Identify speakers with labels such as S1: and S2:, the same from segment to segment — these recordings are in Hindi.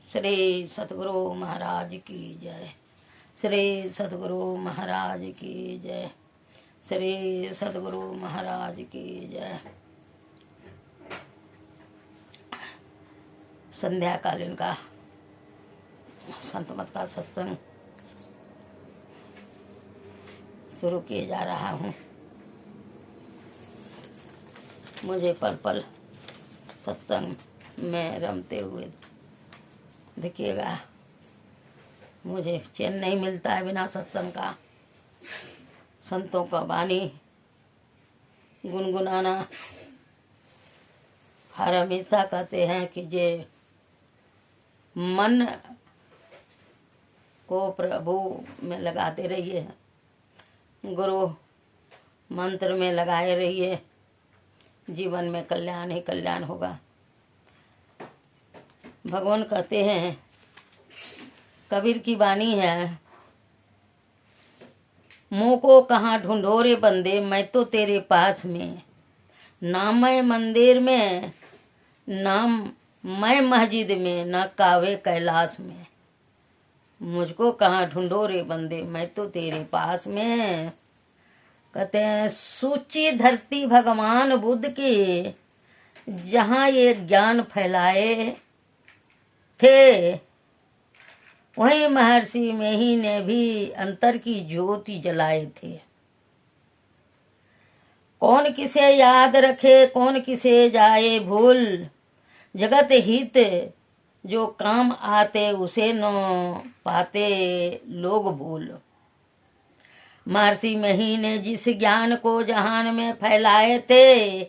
S1: श्री सतगुरु महाराज की जय। श्री सतगुरु महाराज की जय। श्री सतगुरु महाराज की जय। संध्याकालीन का संत मत का सत्संग शुरू किए जा रहा हूँ। मुझे पल पल सत्संग में रमते हुए देखिएगा। मुझे चैन नहीं मिलता है बिना सत्संग का। संतों का वाणी गुनगुनाना। हर हमेशा कहते हैं कि जे मन को प्रभु में लगाते रहिए, गुरु मंत्र में लगाए रहिए, जीवन में कल्याण ही कल्याण होगा। भगवान कहते हैं, कबीर की वाणी है, मुँह को कहाँ ढूंढो रे बंदे, मैं तो तेरे पास में। ना मैं मंदिर में, ना मैं मस्जिद में, ना कावे कैलाश में। मुझको कहाँ ढूंढो रे बंदे, मैं तो तेरे पास में। कहते हैं, सूची धरती भगवान बुद्ध की, जहाँ ये ज्ञान फैलाए थे, वहीं महर्षि में ही ने भी अंतर की ज्योति जलाए थे। कौन किसे याद रखे, कौन किसे जाए भूल, जगत हित जो काम आते, उसे न पाते लोग भूल। महर्षि में ही ने जिस ज्ञान को जहान में फैलाए थे,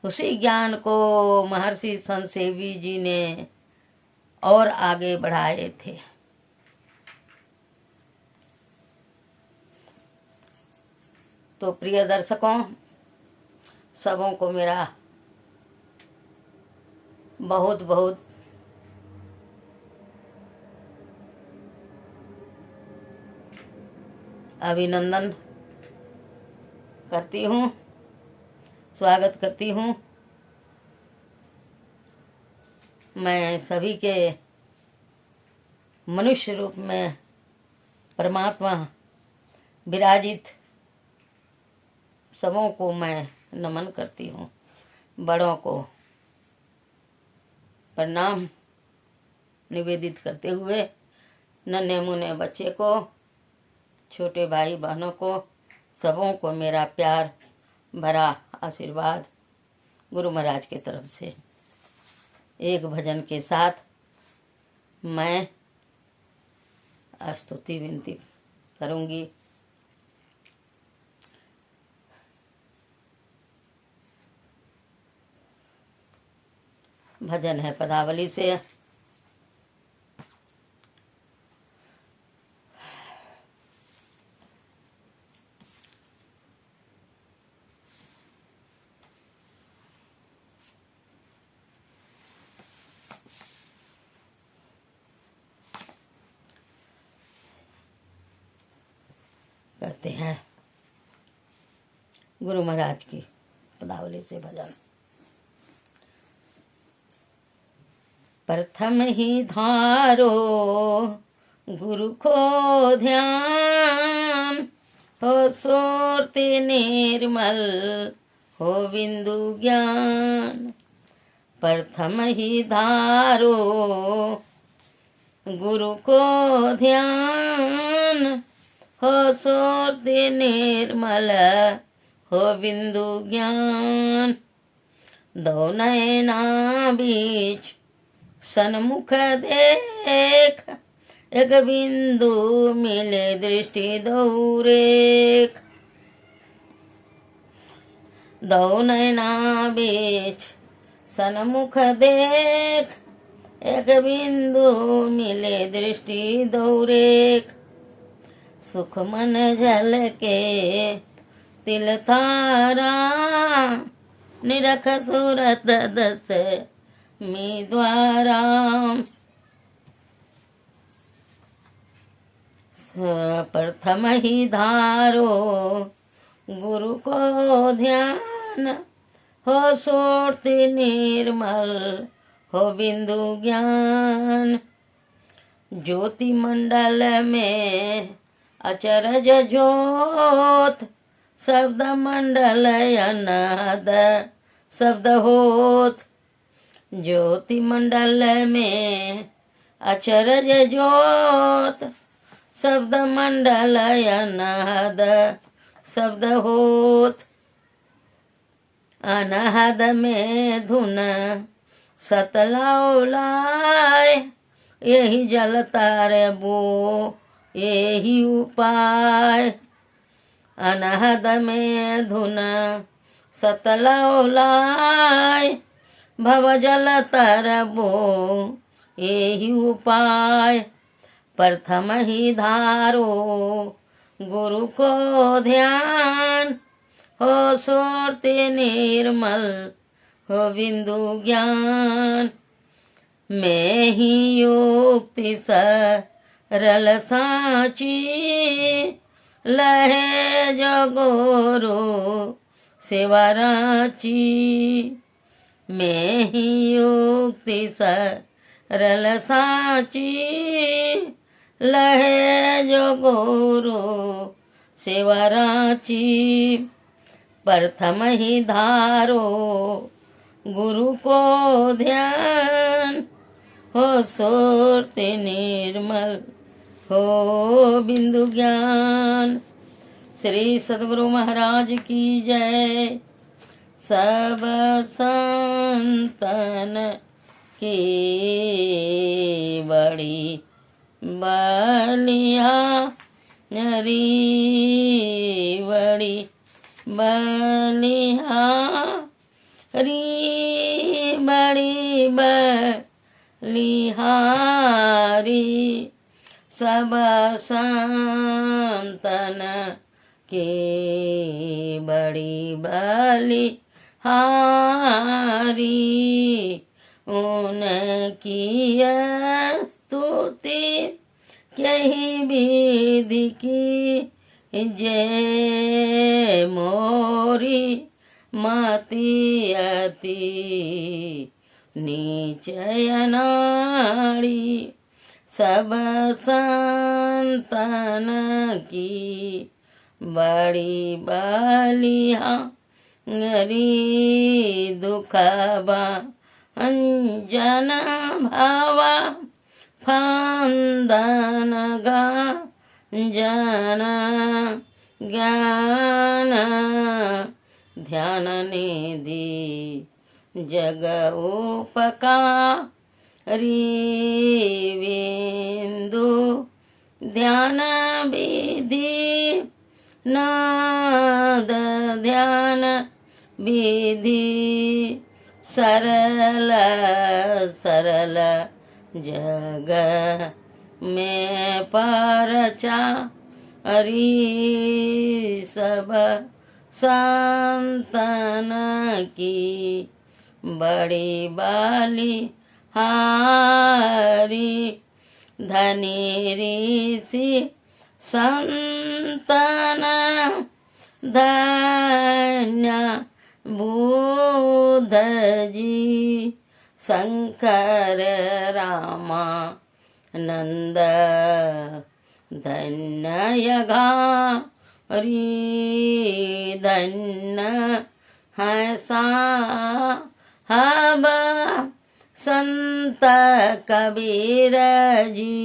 S1: उसी ज्ञान को महर्षि संसेवी जी ने और आगे बढ़ाए थे। तो प्रिय दर्शकों, सबों को मेरा बहुत बहुत अभिनंदन करती हूँ, स्वागत करती हूँ। मैं सभी के मनुष्य रूप में परमात्मा विराजित सबों को मैं नमन करती हूँ। बड़ों को प्रणाम निवेदित करते हुए, नन्हे मुन्ने बच्चे को, छोटे भाई बहनों को, सबों को मेरा प्यार भरा आशीर्वाद गुरु महाराज की तरफ से। एक भजन के साथ मैं स्तुति विनती करूंगी। भजन है पदावली से। कहते हैं गुरु महाराज की पदावली से भजन। प्रथम ही धारो गुरु को ध्यान, हो सुरति निर्मल हो बिंदु ज्ञान। प्रथम ही धारो गुरु को ध्यान, हो सुरति निर्मल हो बिंदु ज्ञान। दो नैना बीच सन्मुख देख, एक बिंदु मिले दृष्टि दौरेख। दो नैना बीच सन्मुख देख, एक बिंदु मिले दृष्टि दौरेख। सुख मन झलके तिल तारा, निरख सूरत दस मी द्वारा। प्रथम ही धारो गुरु को ध्यान, हो सुरति निर्मल हो बिंदु ज्ञान। ज्योति मंडल में अचरज ज्योत, शब्द मंडल अनाद शब्द होत। ज्योति मंडल में अचरज ज्योत, शब्द मंडल अनाद शब्द होत। अनाहद में धुन सतलाओलाय, यही जल तारे बो यही उपाय। अनाहद में धुन सतलाओलाय, भव जल तरबो यही उपाय। प्रथम ही धारो गुरु को ध्यान, हो सुरति निर्मल हो बिंदु ज्ञान। मैं ही युक्ति सरल साची, लहे जो गुरु सेवा राची। मैं ही युक्ति सरल साची, लहे जो गुरु सेवा राची। प्रथम ही धारो गुरु को ध्यान, हो सुरति निर्मल हो बिंदु ज्ञान। श्री सद्गुरु महाराज की जय। सब संतन की बड़ी बलिया नरी, बड़ी बलिहारी, बड़ी बलिहारी। सब संतन के बड़ी बलिहारी, उनकी स्तुति यही विधि की जय। मोरी माती अति नीचय नाड़ी, सब संतन की बड़ी बलिहारी। दुखबा अंजन भावा, फांदन जन ज्ञान। ध्यान निधि जग उपकारी, बिंदु ध्यान विधि नाद ध्यान विधि। सरल सरल जग में परचा हरि, सब संतन की बड़ी बलिहारी। धनी ऋषि संतन धन्य बुद्ध जी, शंकर रामा नंद धन्य यघारी। धन्य है साहब संत कबीर जी,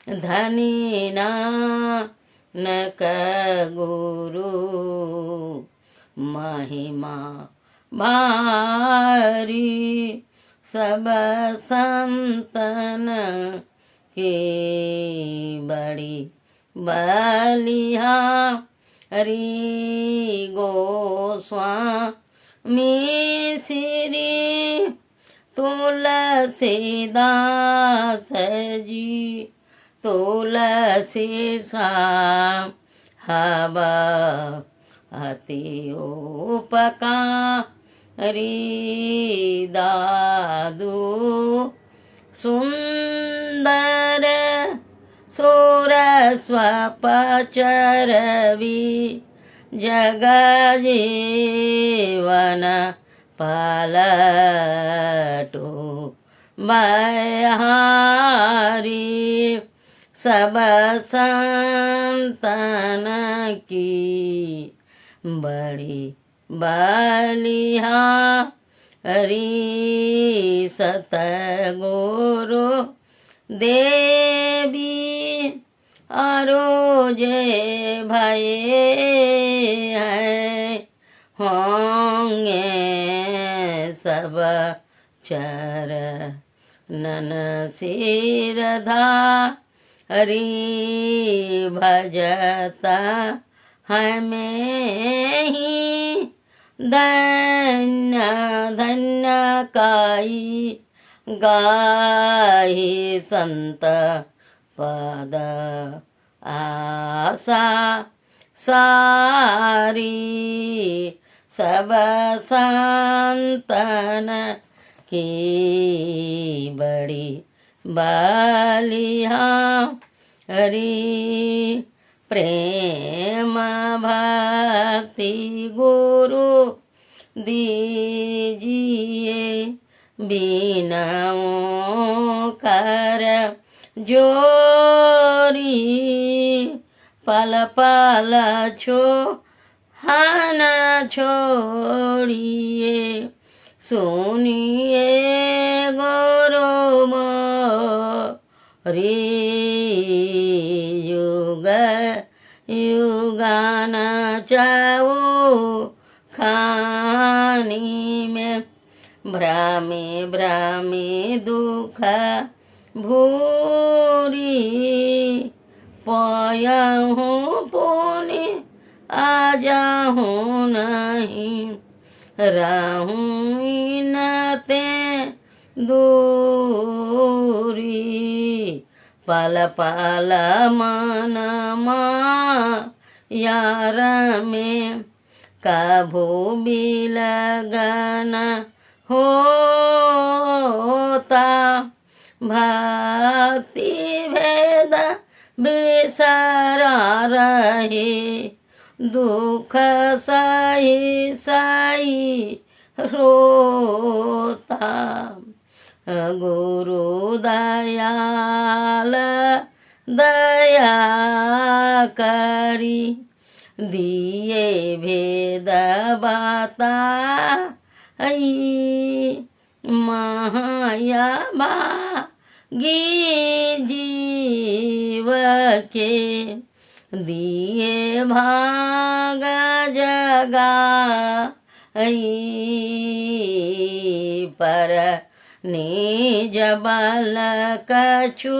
S1: धनी नानक गुरु महिमा भारी। सब संतन की बड़ी बलिहारी। गोस्वामी श्री तुलसीदास जी, तुलसी साहब अति उपकारी। दादू सुंदर सुरस्वपचरवि, जग जीवन पालटू बहारी। सब संतन की बड़ी बलिहा हरि सतगुरु देवी अरोजे भये हैं होंगे सब चरणन सिरधा हरि भजता है में ही धन्य धन्य काई गाही संत पद आशा सारी सब संतन की बड़ी बलिहा हरि प्रेम भक्ति गुरु दीजिए बिनऊ कर जोरी पल पल छो हन छोड़िए सुनिए गुरु मोरी युग युगान चाओ खानी में भ्रामी भ्रामी दुख भूरी पाया हूँ पुनि आजा हूँ नहीं रहूँ इनते दूरी पल पल मन यार में कभू भी लगन होता भक्ति भेद बिसरा रहे दुख सही सही रोता गुरु दयाल दया करी दिए भेद बाता माया भागी जीव के दिए भाग जगा पर निज बल कछु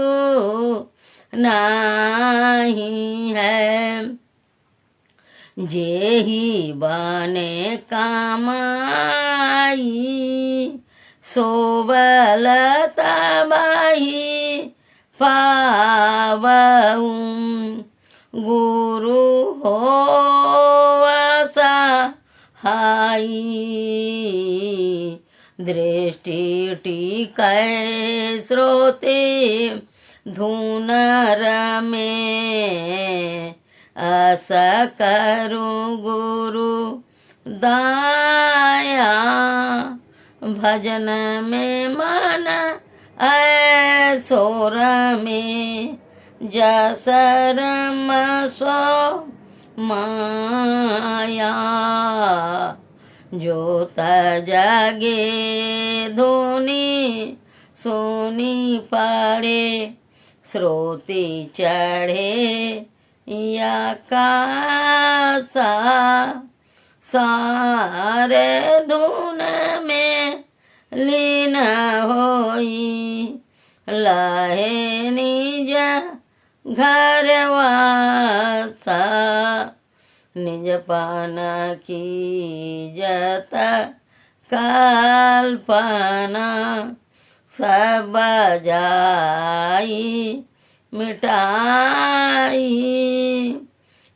S1: नहीं है जेहि बने कामाई सोबल तबाही पावऊं गुरु होवसा हाई दृष्टि टिकै श्रोते धुनर में अस करूं गुरु दाया भजन में मन ऐसोर में जसरम सो माया जोत जागे धुनी सुनी पड़े श्रोती चढ़े या कासा सारे धुन में लीन होई लहे निज घर वासा निज पान की जत कल्पना सब जाई मिटाई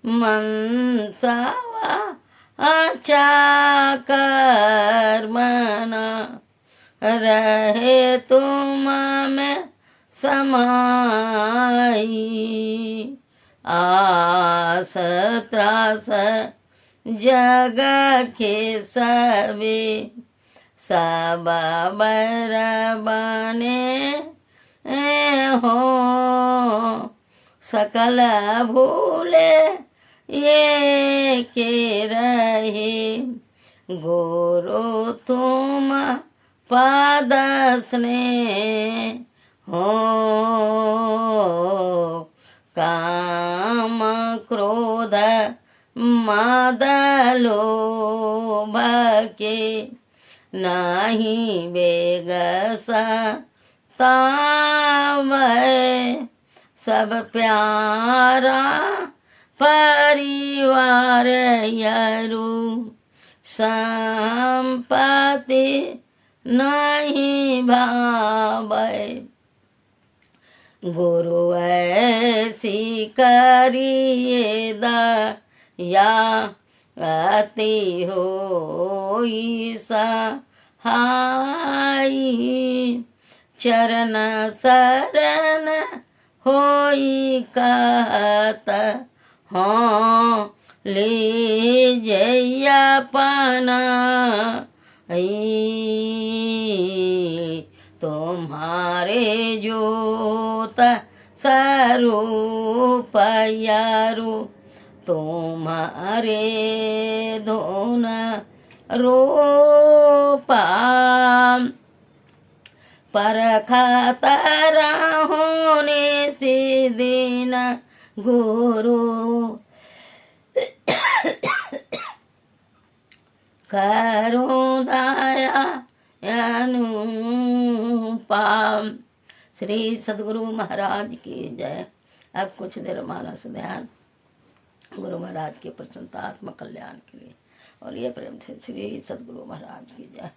S1: मनसावा अच्छा कर्मना रहे तुम में समाई आस त्रास जग के सबे सब बर बने हो सकल भूले ये के रहे, गुरु तुम पाद स्नेह हो, काम क्रोध मद लोभ के नहीं बेग सतावै, सब प्यारा परिवार यरु, संपत्ति नहीं भावै, गुरु ऐसी करिए दया, अति होई सहाई, चरण शरण होई कहत, हाँ लीजिए अपना तुम्हारे जोत स्वरूप यारु, तुम्हारे धुन रूपा, परखतर होने से दिन गुरु, करो दया अनुपम। श्री सद्गुरु महाराज की जय। अब कुछ देर मानस ध्यान गुरु महाराज के प्रसन्नता आत्म कल्याण के लिए, और ये प्रेम से श्री सद्गुरु महाराज की जय।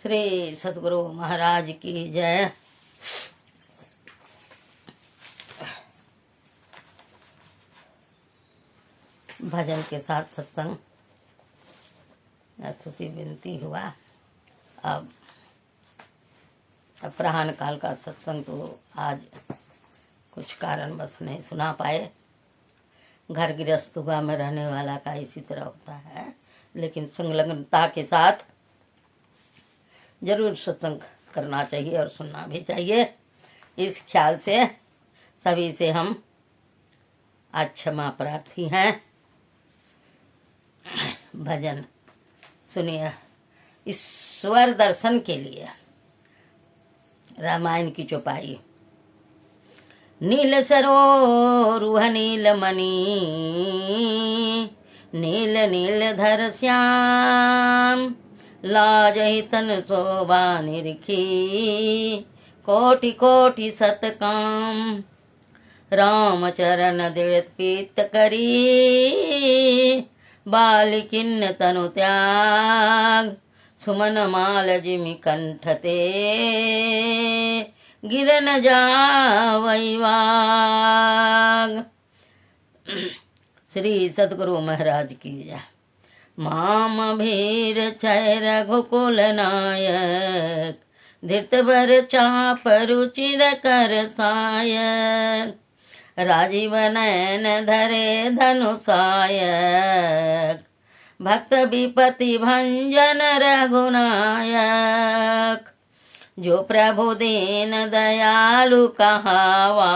S1: श्री सद्गुरु महाराज की जय। भजन के साथ सत्संग स्तुति विनती हुआ। अब अपराह्न काल का सत्संग तो आज कुछ कारणवश नहीं सुना पाए। घर गृहस्थ हुआ में रहने वाला का इसी तरह होता है, लेकिन संलग्नता के साथ जरूर सत्संग करना चाहिए और सुनना भी चाहिए। इस ख्याल से सभी से हम आज क्षमा प्रार्थी हैं। भजन सुनिए ईश्वर दर्शन के लिए। रामायण की चौपाई। नील सरोरुह नील मणि, नील नील धर श्याम, लाजहि तन शोभा निरखी, कोटि कोटि सतकाम, राम चरण दृढ़ पीत करी, बालिकिन तनु त्याग, सुमन माल जिमि कंठते, गिरन जावै वाग। श्री सद्गुरु महाराज की जय। माम भीर छय रघुकुल नायक, धृतवर चाप रुचिर कर सायक, राजीव नयन धरे धनुषायक, भक्त विपति भंजन रघुनायक, जो प्रभु दीन दयालु कहावा,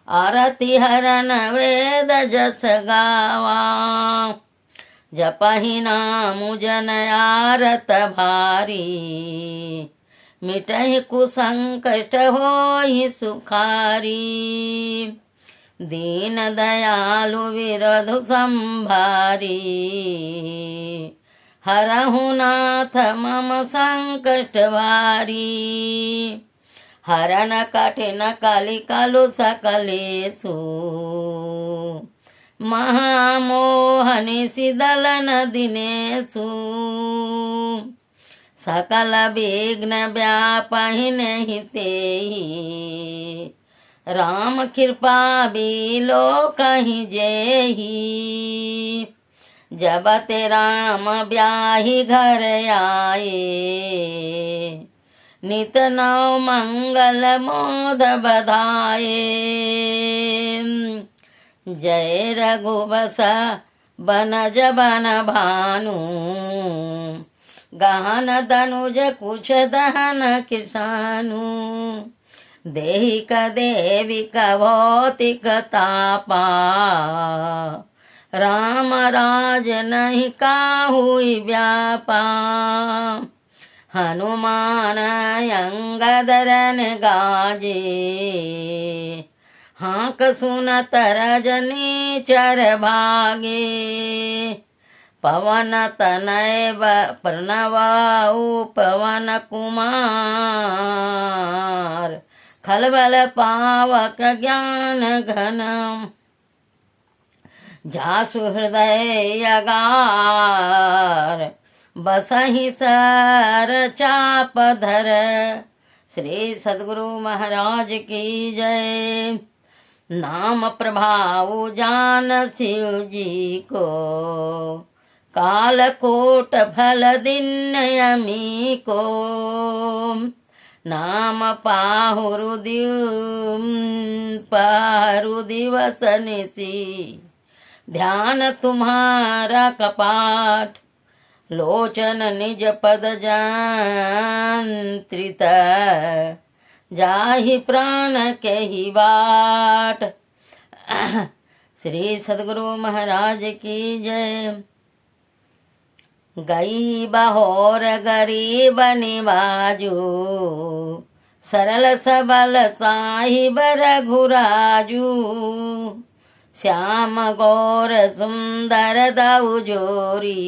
S1: आरती हरन वेद जस गावा, जपहि नाम जन आरत भारी, मिटहि कुसंकट होहि सुखारी, दीन दयालु विरधु संभारी, हरहु नाथ मम संकट भारी, हरण कठिन कलिकालु सकलेषु महामोहनि शीतलन दिनेषु सकल विघ्न व्यापहि तेहि राम कृपा बिलो कहीं जेहि जब ते राम ब्याही घर आए नित नव मंगल मोद बधाए जय रघुबस बनज बन भानु गहन दनुज कुछ दहन किसानु देहिक देविक भौतिक तापा राम राज नहीं काहुई व्यापा हनुमान अंगदरन गाजे हाँक सुनत रजनी चर भागे पवन तनय प्रणवाऊ पवन कुमार खलबल पावक ज्ञान घनम जासु हृदय अगार बसहि सर चाप धर। श्री सद्गुरु महाराज की जय। नाम प्रभाव जान शिव जी को काल कोट फल दिन यमी को नाम पाहुरु दिवस निसी ध्यान तुम्हारा कपाट लोचन निज पद जानत्रित जाहि प्राण के ही बाट। श्री सद्गुरु महाराज की जय। गई बहोर गरीब निवाजू सरल सबल साहिब रघुराजू श्याम गौर सुंदर दाऊ जोरी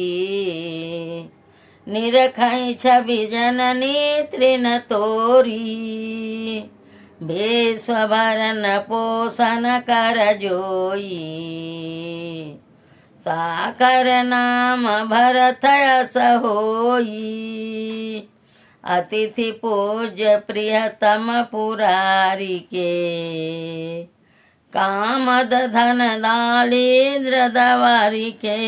S1: निरखई छवि जननी तृण तोरी बेस्वभरन पोषण कर जोई ताकर नाम भरत यस होई अतिथि पूज्य प्रियतम पुरारी के कामद धन दालिद्र दवारी के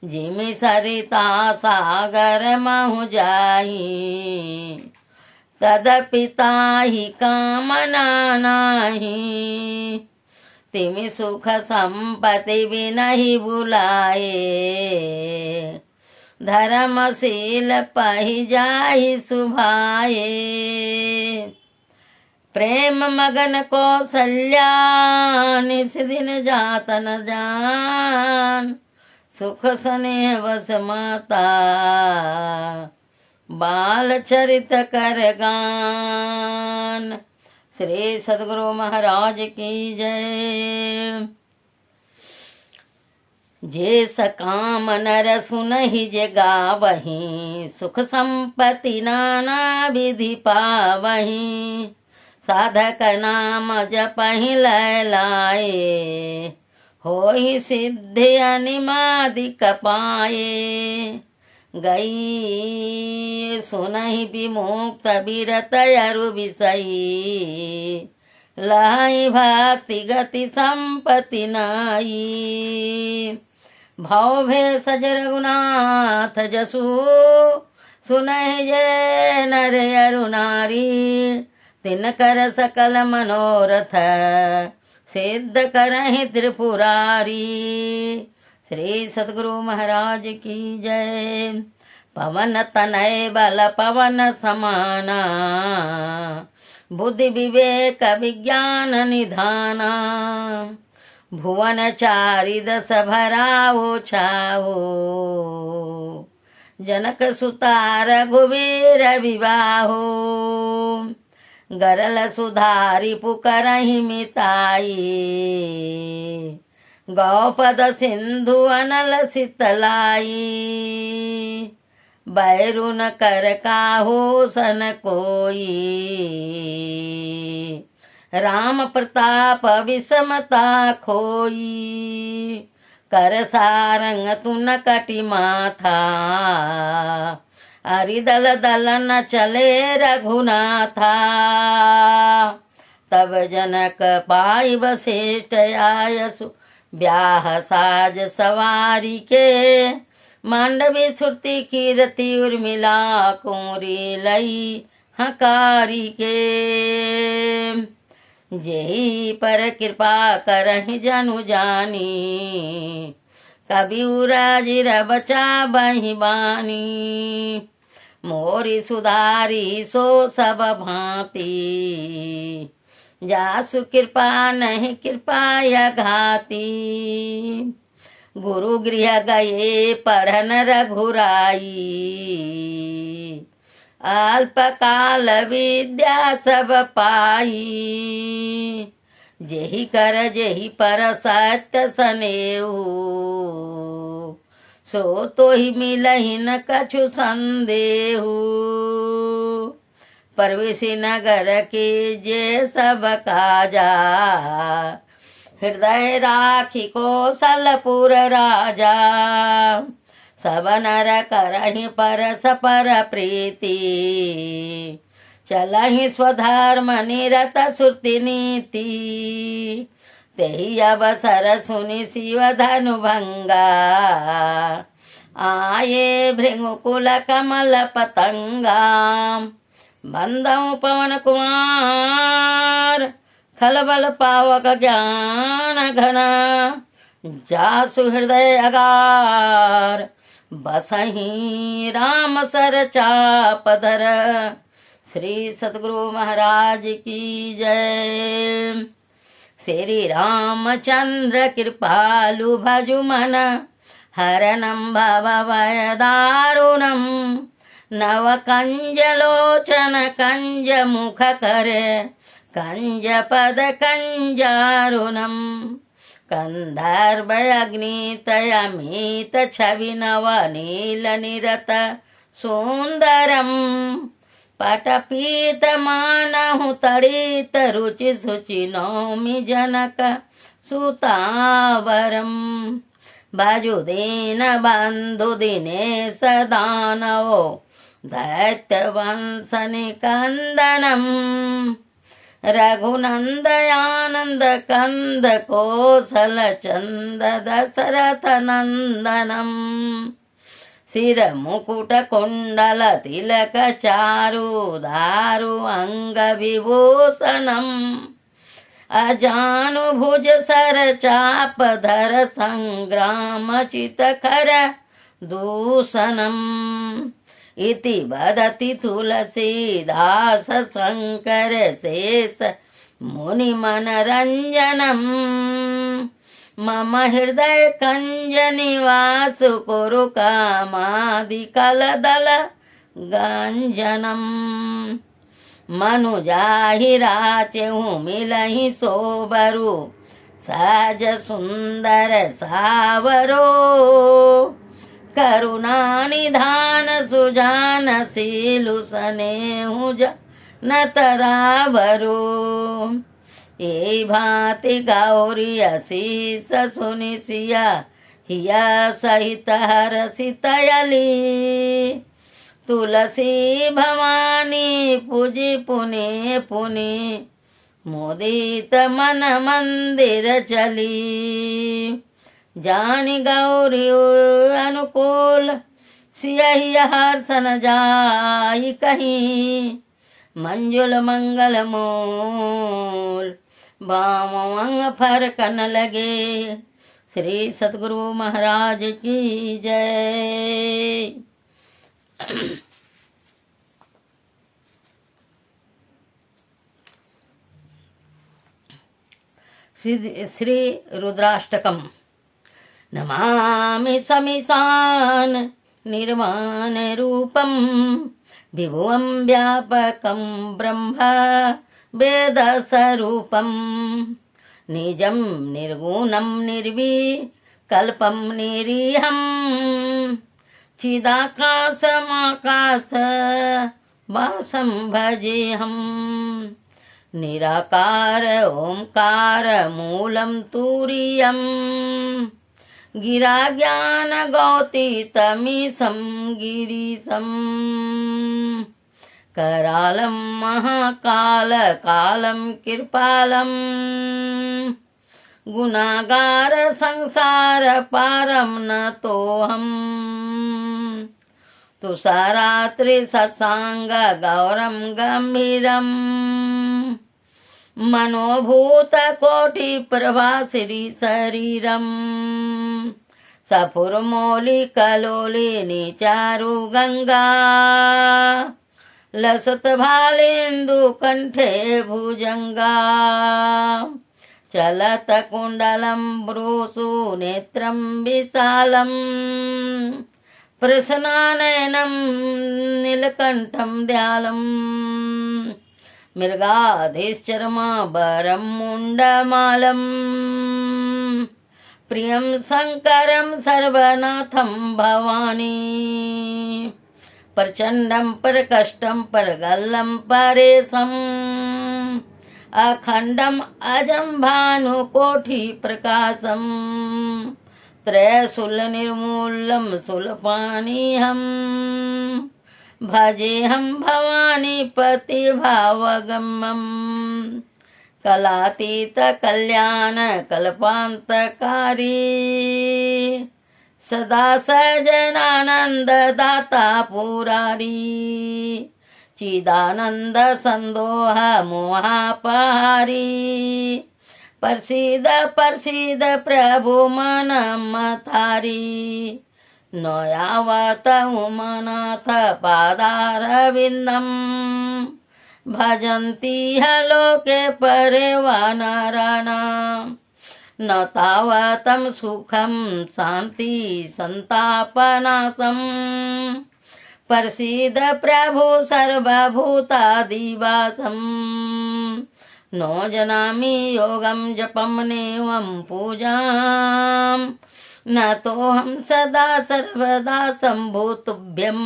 S1: जिमि सरिता सागर महु जाई तदपि ताहि कामना नाही तिमि सुख संपत्ति भी नहीं बुलाए धर्मशील पहि जाहि सुभाए प्रेम मगन कौशल्या निस दिन जात न जान सुख स्नेह वस माता बाल चरित कर गान। श्री सद्गुरु महाराज की जय। जे सकाम नर सुनहि जे गावहि सुख संपत्ति नाना विधि पावहि साधक नाम जपहि लय लाए होहि सिद्धि अनिमादिक पाए गई सुनहि विमुक्त बिरत अरु विषयी लहई भक्ति गति संपत्ति नाई भव भेष रघुनाथ जसु सुनहि जय नर अरु नारी तिन कर सकल मनोरथ सिद्ध करहि त्रिपुरारी। श्री सद्गुरु महाराज की जय। पवन तनय बल पवन समाना बुद्धि विवेक विज्ञान निधाना भुवन चारि दस भराओ छाओ जनक सुता रघुवीर विवाहो गरल सुधारी पुकरहि मिताई गौपद सिंधु अनल शीतलाई बैरु न कर काहो सन कोई। राम प्रताप विषमता खोई, कर सारंग तू न कटी माथा। अरि दल दल न चले रघुनाथा। तब जनक पाई वशिष्ठ आयसु, ब्याह साज सवारी के। मांडवी सुरती कीरति उर्मिला, कुंवरी लई हकारी के। जेहि पर कृपा करहि जनु जानी, कबीर जिर बचा बहि बानी। मोरी सुधारी सो सब भांति, जासु कृपा नहीं कृपा या घाती। गुरु गृह गए पढ़न रघुराई, अल्पकाल विद्या सब पाई। जेहि कर जेहि पर सत्य सनेऊ, सो तो ही मिलहि न कछु संदेहु। परवेशी नगर के जे सब काजा, हृदय राखी कौशलपुर राजा। सब नर करहि परस पर प्रीति, चलहि स्वधर्म निरत श्रुति नीति। तेहि अवसर सुनि शिव धनु भंगा, आये भृंगुकुल कमल पतंगा। बंदौ पवन कुमार, खलबल पावक ज्ञान घना। जासु हृदय अगार, बसहि राम सर चाप धर। श्री सतगुरु महाराज की जय। श्री रामचंद्र कृपालु भजु मन, हरणं भव भय दारुणं। नव कंज लोचन कंज मुख कर, कंज पद कंजारुणम। कंधर्व अग्नितय अमित छवि नव नील निरत सुंदरम। पटपीत मानहु तड़ित रुचि सुचि नौमि जनक सुतावरम। भजु दीन बंधु दिनेश दानवो, दैत्य वंश निकंदनम। रघुनंदयानंद कंद कौशल चंद दशरथ नंदनम। सिर मुकुट कुंडल तिलक चारु दारु अंग विभूषणम। अजानु भुज सर चाप धर संग्राम चित खर दूषणम। इति वदति तुलसीदास शंकर शेष मुनि मनरंजनम। मम हृदय कंज निवास कुरु कामादि कलदल गंजनम। मनु जाहि राचेहु मिलहि सोबरु, सहज सुंदर सावरो। करुणा निधान सुजान सीलु सनेहु न तरावरो। ए भांति गौरी असीस सुनि सिया, हिया सहित हरसितयली। तुलसी भवानी पूजी पुनि पुनि, मोदित मन मंदिर चली। जानि गौरी अनुकूल, सियहि हर्षन जाई कहीं। मंजुल मंगल मूल, बामों अंग फरकन लगे। श्री सतगुरु महाराज की जय। श्री रुद्राष्टकम। नमामि समीशान निर्वाण रूपम, विभुवं व्यापकं ब्रह्म वेद स्वरूपम। निजं निर्गुणं निर्विकल्पं निरीहं, चिदाकाशमाकाश वासं भजेऽहम् निराकार ओंकार मूलं तुरीयम् गिरा ज्ञान गौतीतमीशं गिरीशम् करालं महाकाल कालं कृपालम् गुनागार संसार पारं नतोऽहम् तुषारात्रि सत्सांग गौरम गंभीरम मनोभूत कोटि प्रभा श्री शरीरम सफुरमौली कलोली निचारु गंगा लसत भालेन्दु कंठे भुजंगा चलत कुंडलम ब्रूसु नेत्रम विशालम प्रसन्नानयनं नीलकंठं दयालम् मृगाधीश्चर्माभरं मुण्डमालम् प्रियं शंकरं सर्वनाथं भवानी प्रचंडं परकष्टं परगल्लं परेशम् अखंडम अजं भानुकोटि प्रकाशम् त्रयशूल निर्मूलम शूलपाणिहं भजेऽहं भवानी पति भावगमम् कलातीत कल्याण कल्पान्तकारी सदा सजनानंद दाता पुरारी चिदानंद संदोह मोहापहारी प्रसीद प्रभु मन मथारी नयावत उमानाथ पादारविंदम भजन्ति लोके परिवानराणाम् न तावतं सुखं शांति संतापनाशम् प्रसीद प्रभु सर्वभूतादिवासम् नो जनामि योगं जपं नेवं पूजां न तोऽहं सदा सर्वदा शम्भुतुभ्यं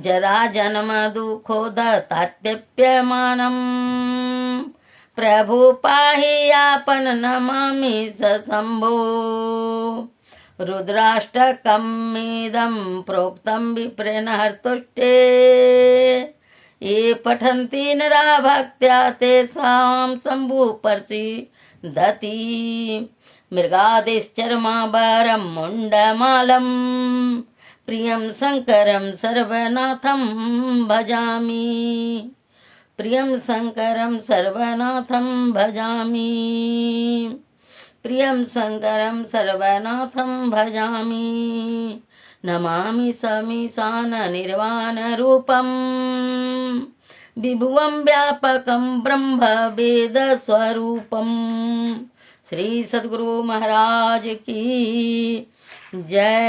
S1: जरा जन्म दुःखोदतात्यप्यमानम् प्रभु पाहि यापन नमामि सशम्भो रुद्राष्टकमिदं प्रोक्तं विप्रेण हर्तुष्टे ये पठन्ति नरा भक्त्या तेषां शम्भुप्रसीदति मृगादिश्चर्माभरं मुण्डमालम् प्रियं शंकरं सर्वनाथं भजामि प्रियं शंकरं सर्वनाथं भजामि प्रियं शंकरं सर्वनाथं भजामि नमामि समीशान निर्वाण रूपं विभुवं व्यापकं ब्रह्म वेद स्वरूपं श्री सद्गुरु महाराज की जय।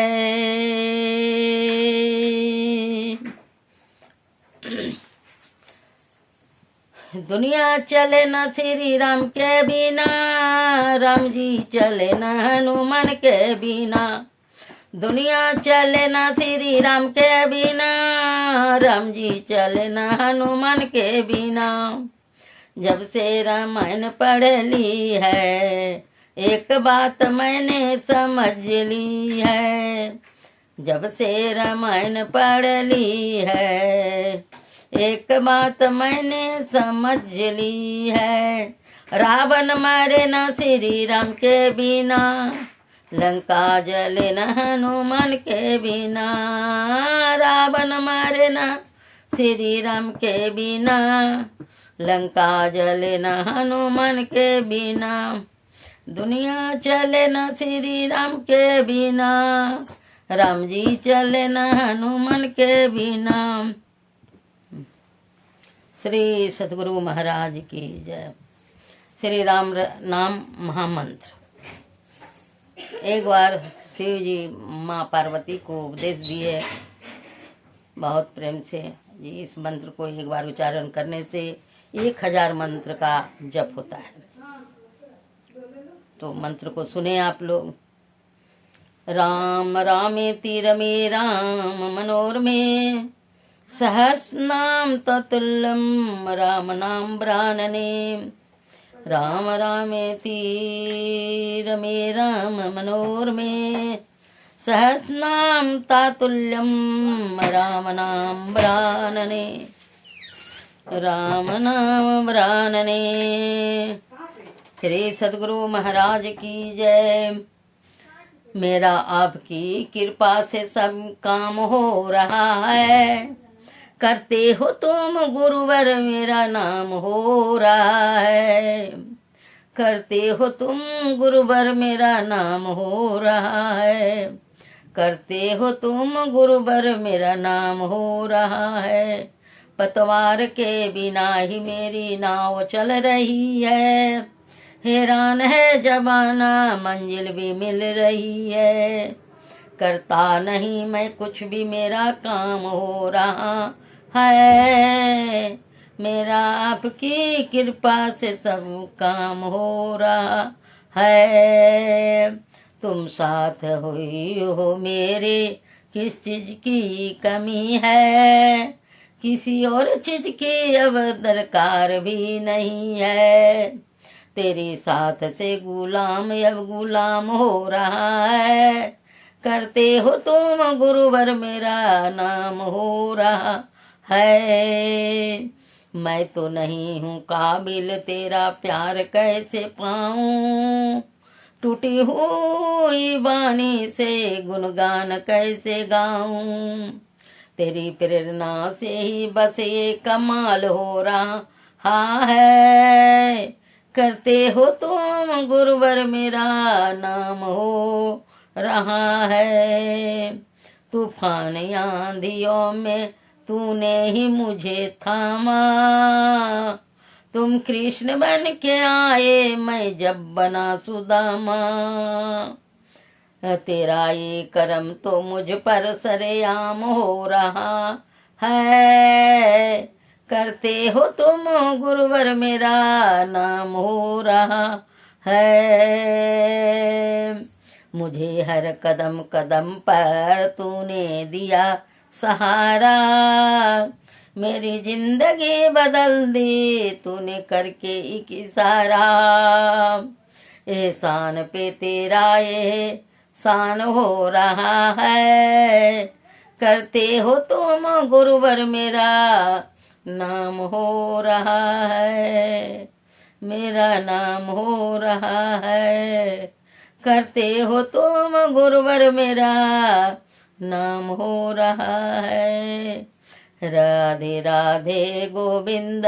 S1: दुनिया चले न श्री राम के बिना, राम जी चले न हनुमान के बिना। दुनिया चले न श्री राम के बिना, राम जी चले न हनुमान के बिना। जब से रामायण पढ़ ली है, एक बात मैंने समझ ली है। जब से रामायण पढ़ ली है, एक बात मैंने समझ ली है। रावण मरे न श्री राम के बिना, लंका जले न हनुमान के बिना। रावण मरे न श्री राम के बिना, लंका जले न हनुमान के बिना। दुनिया चले न श्री राम के बिना, राम जी चले न हनुमान के बिना। श्री सद्गुरु महाराज की जय। श्री राम नाम महामंत्र। एक बार शिव जी माँ पार्वती को उपदेश दिए बहुत प्रेम से जी, इस मंत्र को एक बार उच्चारण करने से 1000 मंत्र का जप होता है। तो मंत्र को सुने आप लोग। राम रामेति रमे राम मनोरमे सहस्रनाम ततुल्यम राम नाम ब्रानने राम रामेति रमे राम मनोरमे सहस्रनाम तातुल्यम राम नाम ब्रानने राम नाम ब्रानने। श्री सद्गुरु महाराज की जय। मेरा आपकी कृपा से सब काम हो रहा है, करते हो तुम गुरुवर मेरा नाम हो रहा है, करते हो तुम गुरुवर मेरा नाम हो रहा है, करते हो तुम गुरुवर मेरा नाम हो रहा है। पतवार के बिना ही मेरी नाव चल रही है, हैरान है जमाना मंजिल भी मिल रही है, करता नहीं मैं कुछ भी मेरा काम हो रहा है, मेरा आपकी कृपा से सब काम हो रहा है। तुम साथ हुई हो मेरे किस चीज की कमी है, किसी और चीज की अब दरकार भी नहीं है, तेरे साथ से गुलाम अब गुलाम हो रहा है, करते हो तुम गुरुवर मेरा नाम हो रहा है। मैं तो नहीं हूँ काबिल तेरा प्यार कैसे पाऊं, टूटी हुई वाणी से गुणगान कैसे गाऊं, तेरी प्रेरणा से ही बस ये कमाल हो रहा है, करते हो तुम गुरुवर मेरा नाम हो रहा है। तूफान आंधियों में तूने ही मुझे थामा, तुम कृष्ण बन के आए मैं जब बना सुदामा, तेरा ये करम तो मुझ पर सरेआम हो रहा है, करते हो तुम गुरुवर मेरा नाम हो रहा है। मुझे हर कदम कदम पर तूने दिया सहारा, मेरी जिंदगी बदल दी तूने करके एक इशारा, एहसान पे तेरा ये शान हो रहा है, करते हो तुम गुरुवर मेरा नाम हो रहा है, मेरा नाम हो रहा है, करते हो तुम गुरुवर मेरा नाम हो रहा है। राधे राधे गोविंद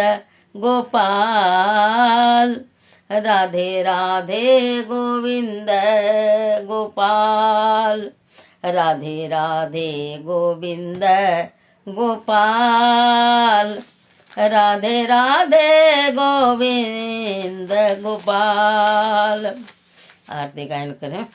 S1: गोपाल, राधे राधे गोविंद गोपाल, राधे राधे गोविंद गोपाल, राधे राधे गोविंद गोपाल। आरती गायन करें।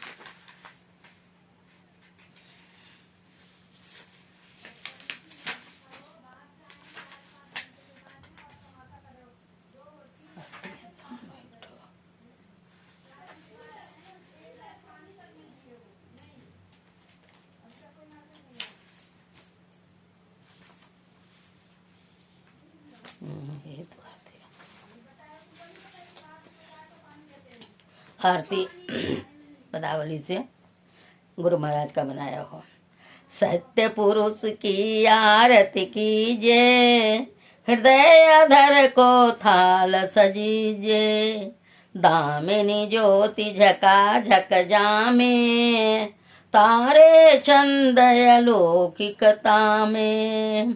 S1: आरती पदावली से गुरु महाराज का बनाया हो। सत्य पुरुष की आरती कीजिए, हृदय अधर को थाल सजीजे, दामिनी ज्योति झका झक जामे, तारे चंद अलौकिकता में,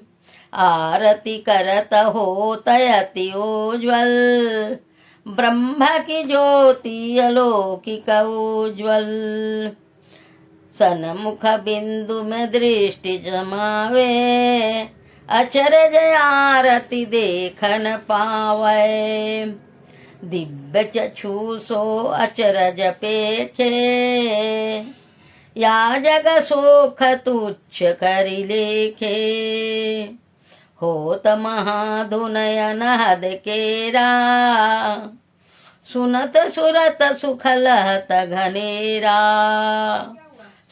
S1: आरती करत होत अति उज्ज्वल, ब्रह्म की ज्योति अलौकिक उज्ज्वल, सन्मुख बिंदु में दृष्टि जमावे, अचरज आरती देखन पावे, दिव्य चक्षु सो अचरज पेखे, या जग सुख तुच्छ करि लेखे, होत महाधुनयन हद केरा, सुनत सुरत सुख लहत घनेरा,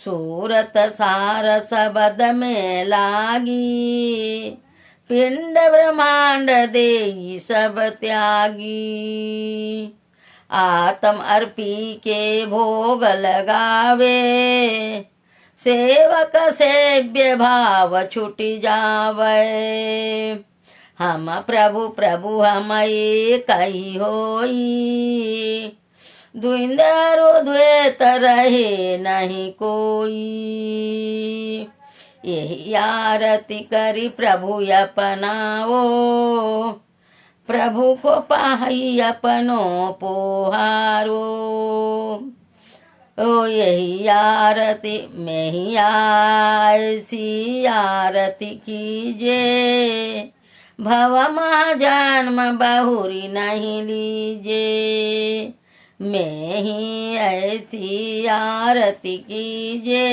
S1: सूरत सार सबद में लागी, पिंड ब्रह्मांड देई सब त्यागी। आत्म अर्पी के भोग लगावे, सेवक सेव्य भाव छुट जावे। हम प्रभु प्रभु हम एक ही होई, द्विंदरो द्वैत रहे नहीं कोई। यही आरती करी प्रभु अपनाओ, प्रभु को पाही अपनों पोहारो। ओ यही आरती में ही ऐसी आरती कीजे, भव महाजन्म बहुरी नहीं लीजे। मैं ही ऐसी आरती कीजे,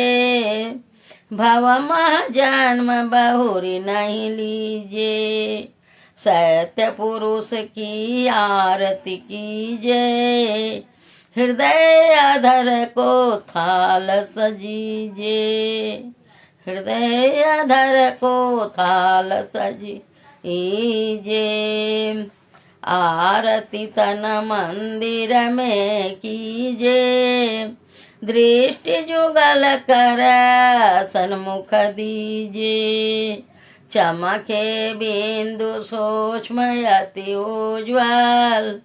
S1: भव महाजन्म बहुरी नहीं लीजे। सत्य पुरुष की आरती कीजे, हृदय अधर को थाल सजीजे। हृदय अधर को थाल सजीजे। आरती तन मंदिर में कीजे, दृष्टि जुगल कर सन्मुख दीजे। चमके बिंदु सूक्ष्म अति उज्ज्वल,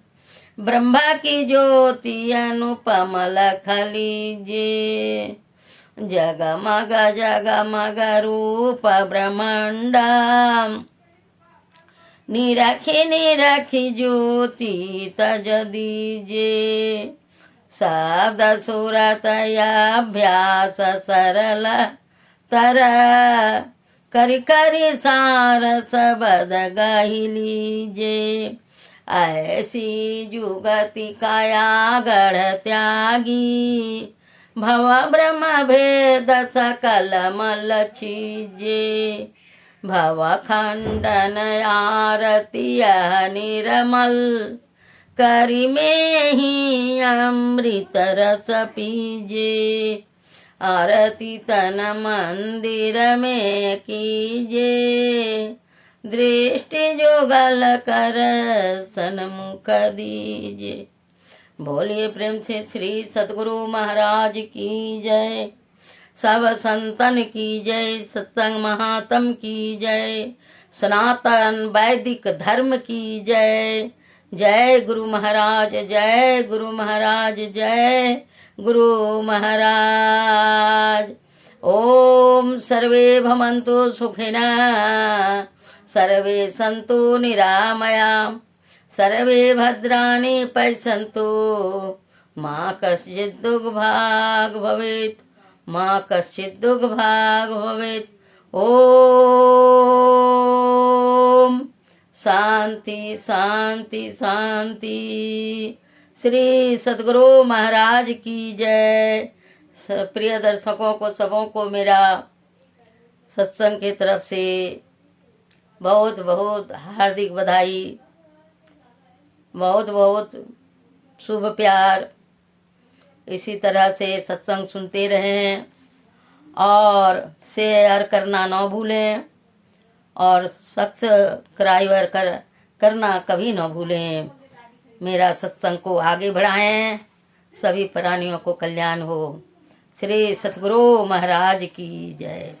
S1: ब्रह्मा की ज्योति अनुपम लख लीजे। जगमग जगमग रूप ब्रह्मांडा, निरखी निरखी ज्योति तज दीजे। शब्द सुरत अभ्यास सरल तर, करि करि सार सबद गाही लीजे। ऐसी जुगति काया गढ़ त्यागी, भव ब्रह्म भेद सकल मल चीजे। भव खंडन आरती निर्मल, करी में ही अमृत रस पीजे। आरती तन मंदिर में कीजे, दृष्टि जुगल कर सन्मुख दीजे। बोलिए प्रेम से श्री सद्गुरु महाराज की जय। सब संतन की जय। सत्संग महात्म की जय। सनातन वैदिक धर्म की जय। जय गुरु महाराज, जय गुरु महाराज, जय गुरु महाराज। ओम सर्वे भवन्तु सुखिनः, सर्वे सन्तु निरामयाः, सर्वे भद्राणि पश्यन्तु, मा कश्चित् दुर्भाग् भवेत्, मा कश्चित् दुर्भाग् भवेत्। ओम शांति शांति शांति। श्री सद्गुरु महाराज की जय। प्रिय दर्शकों को सबों को मेरा सत्संग की तरफ से बहुत बहुत हार्दिक बधाई, बहुत बहुत शुभ प्यार। इसी तरह से सत्संग सुनते रहें और शेयर करना न भूलें और सब्सक्राइब करना कभी न भूलें। मेरा सत्संग को आगे बढ़ाएं, सभी प्राणियों को कल्याण हो। श्री सद्गुरु महाराज की जय।